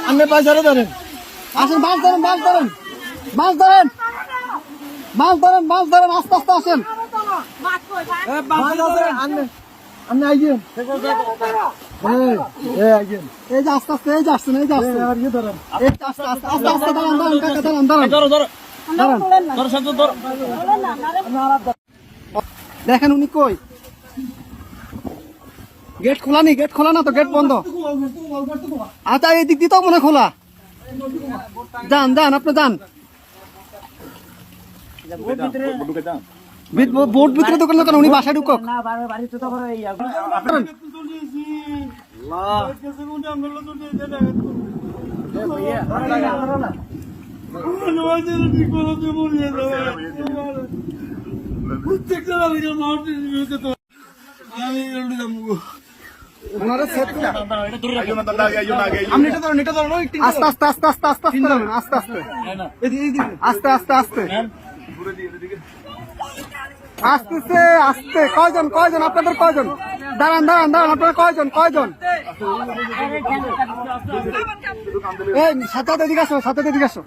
আপনি পয়সাটা ধরেন, আসেন, মাছ ধরেন, মাছ ধরেন, মাছ ধরেন, মাছ ধরেন, মাছ ধরেন, আস্তে আস্তে আসেন। আপনি আইয়েন, এই যে আস্তে আস্তে, এই যে আসছেন, এই যে আসছেন, এই যে আস্তে আস্তে আস্তে আস্তে দাঁড়ান, দাঁড়ান কাকা, দাঁড়ান, দাঁড়ান, দাঁড়ান। দেখেন উনি কই, গেট খোলা নি, গেট খোলা না তো, গেট বন্ধ। আচ্ছা এই দিক দিয়ে তো মনে খোলা, যান যান, আপনি যান, বোট ভিতরে দোকান দোকান, উনি বাসায় ঢুকক। আস্তে আস্তে আস্তে আস্তে আস্তে আস্তে আস্তে আস্তে আস্তে আসতেছে, আসতে কয়জন, কয়জন আপনাদের, কয়জন, দাঁড়ান দাঁড়ান দাঁড়ান, আপনারা কয়জন, কয়জন, এই সাথে এদিকে আসো, সাথে এদিকে আসো,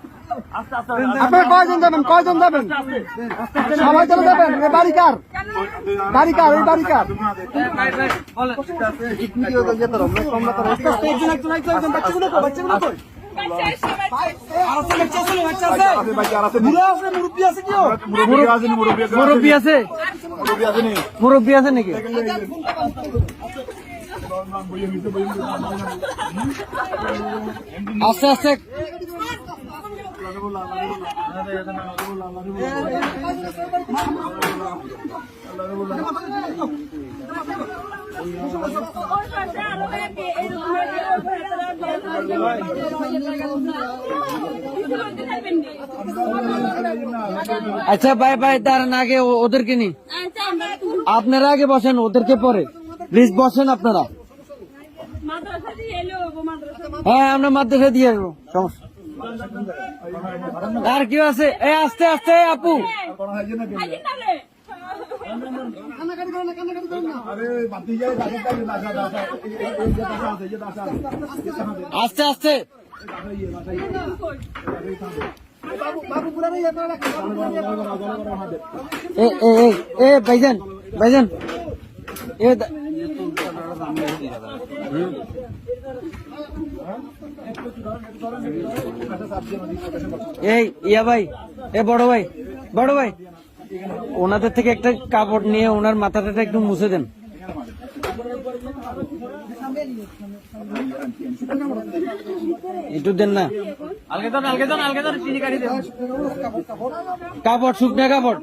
আপনারা কয়জন যাবেন, কয়জন যাবেন, সবাই চলে যাবেন। এই বাড়িকার, বাড়িকার, এই বাড়িকার, মুরব্বী আছে, মুরব্বী আছে নাকি? আস্তে আস্তে আচ্ছা ভাই ভাই, দাঁড়ান, আগে ওদেরকে নি, আপনারা আগে বসেন, ওদেরকে পরে প্লিজ বসেন আপনারা। হ্যাঁ আমরা মাদ্রাসা দিয়ে আসবো, সমস্যা। আর কেউ আছে? এই আস্তে আস্তে আপু, আস্তে আস্তে, এ ভাইজান, ভাইজান এই ইয়া ভাই, এ বড় ভাই, বড় ভাই, ওনাদের থেকে একটা কাপড় নিয়ে ওনার মাথাটা একটু মুছে দেন। একটু দেন না, কাপড়, শুকনা কাপড়।